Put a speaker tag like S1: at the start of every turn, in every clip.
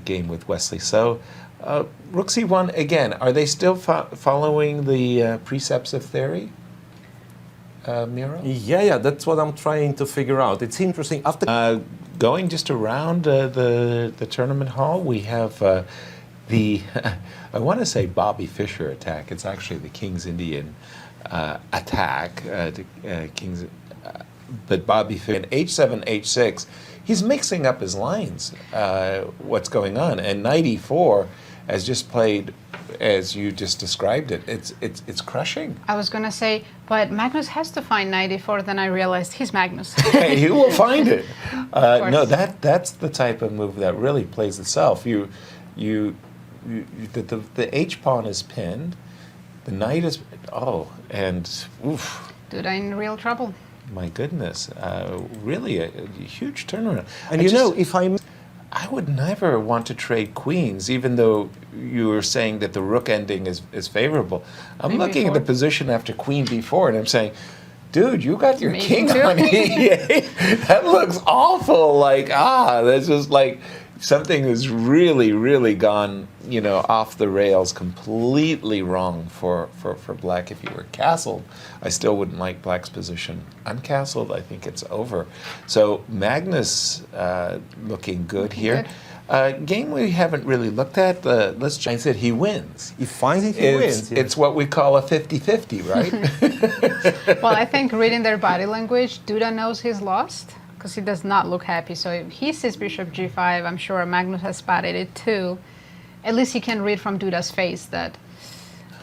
S1: game with Wesley. So Rook C1, again, are they still following the precepts of theory, Miro?
S2: Yeah, that's what I'm trying to figure out. It's interesting. After
S1: going just around the tournament hall, we have the, I want to say Bobby Fischer attack. It's actually the King's Indian attack, but Bobby Fischer, H7, H6, he's mixing up his lines, what's going on. And Knight E4 has just played, as you just described it, it's crushing.
S3: I was going to say, but Magnus has to find Knight E4, then I realized he's Magnus.
S1: He will find it. No, that's the type of move that really plays itself. The H pawn is pinned, the knight is, and oof.
S3: Duda in real trouble.
S1: My goodness, really a huge turnaround.
S2: And
S1: I would never want to trade queens, even though you were saying that the rook ending is favorable. I'm
S3: Queen
S1: looking at the
S3: B4.
S1: position after queen b4, and I'm saying, dude, you got your
S3: Me
S1: king
S3: too.
S1: on e8. That looks awful. Like, that's just like something has really, really gone, off the rails, completely wrong for black. If you were castled, I still wouldn't like black's position. Uncastled, I think it's over. So Magnus looking good here. Game we haven't really looked at, let's just say he wins.
S2: He finds it, he wins. Yeah.
S1: It's what we call a 50-50, right?
S3: Well, I think reading their body language, Duda knows he's lost because he does not look happy. So if he sees bishop g5, I'm sure Magnus has spotted it too. At least he can read from Duda's face that.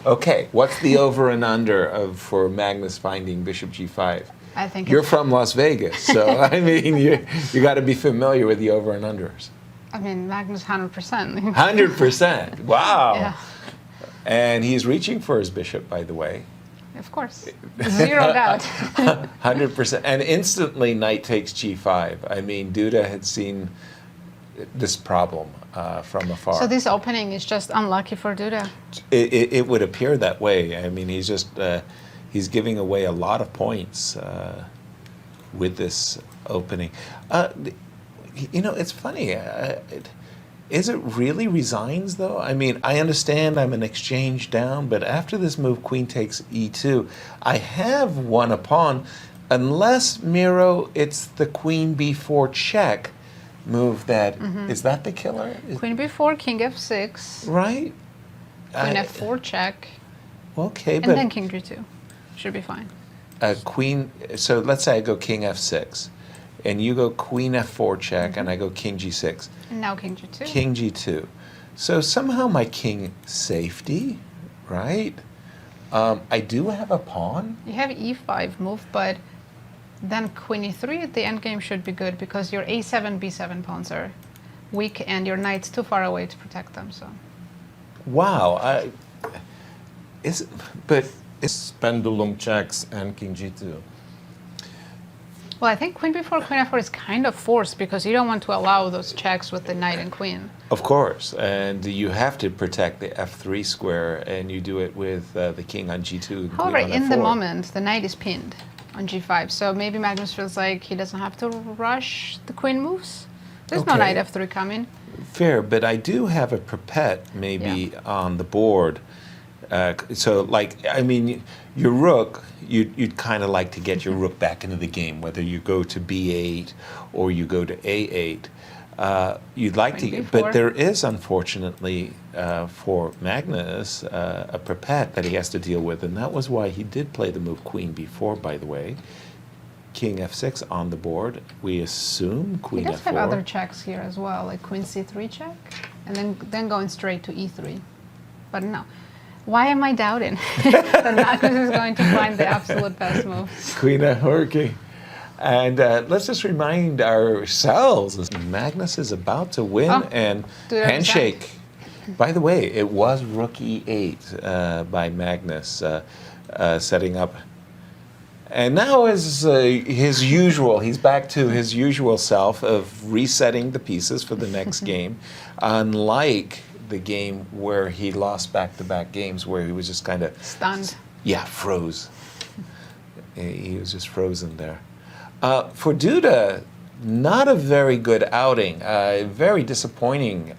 S1: Okay, what's the over and under for Magnus finding bishop g5?
S3: I think
S1: you're from Las Vegas, so I mean, you got to be familiar with the over and unders.
S3: I mean, Magnus 100%.
S1: 100%. Wow.
S3: Yeah.
S1: And he's reaching for his bishop, by the way.
S3: Of course. Zero doubt.
S1: 100%. And instantly, knight takes g5. I mean, Duda had seen this problem from afar.
S3: So this opening is just unlucky for Duda.
S1: It would appear that way. I mean, he's just he's giving away a lot of points with this opening. It's funny. Is it really resigns, though? I mean, I understand I'm an exchange down, but after this move, queen takes e2, I have won a pawn, unless, Miro, it's the queen b4 check move that, is that the killer?
S3: Queen b4, king f6.
S1: Right?
S3: Queen f4 check.
S1: Okay,
S3: and
S1: but...
S3: then king g2. Should be fine.
S1: Queen, so let's say I go king f6, and you go queen f4 check, and I go king g6.
S3: And now king g2.
S1: King g2. So somehow my king safety, right? I do have a pawn.
S3: You have e5 move, but then queen e3, the endgame should be good because your a7, b7 pawns are weak and your knight's too far away to protect them. So.
S1: Wow. It's
S2: pendulum checks and king g2.
S3: Well, I think queen b4, queen f4 is kind of forced because you don't want to allow those checks with the knight and queen.
S1: Of course, and you have to protect the f3 square, and you do it with the king on g2.
S3: However, in the moment, the knight is pinned on g5, so maybe Magnus feels like he doesn't have to rush the queen moves. There's no knight f3 coming.
S1: Fair, but I do have a perpet maybe on the board. So, like, I mean, your rook, you'd kind of like to get your rook back into the game, whether you go to b8 or you go to a8. You'd like to get, but there is, unfortunately, for Magnus, a perpet that he has to deal with, and that was why he did play the move queen b4, by the way. King f6 on the board. We assume queen f4.
S3: He does have other checks here as well, like queen c3 check, and then going straight to e3. But no. Why am I doubting that Magnus is going to find the absolute best move?
S1: Queen f4. And let's just remind ourselves, Magnus is about to win, and handshake. By the way, it was rook e8 by Magnus setting up. And now is his usual, he's back to his usual self of resetting the pieces for the next game, unlike the game where he lost back-to-back games where he was just kind of...
S3: Stunned.
S1: Yeah, froze. He was just frozen there. For Duda, not a very good outing. Very disappointing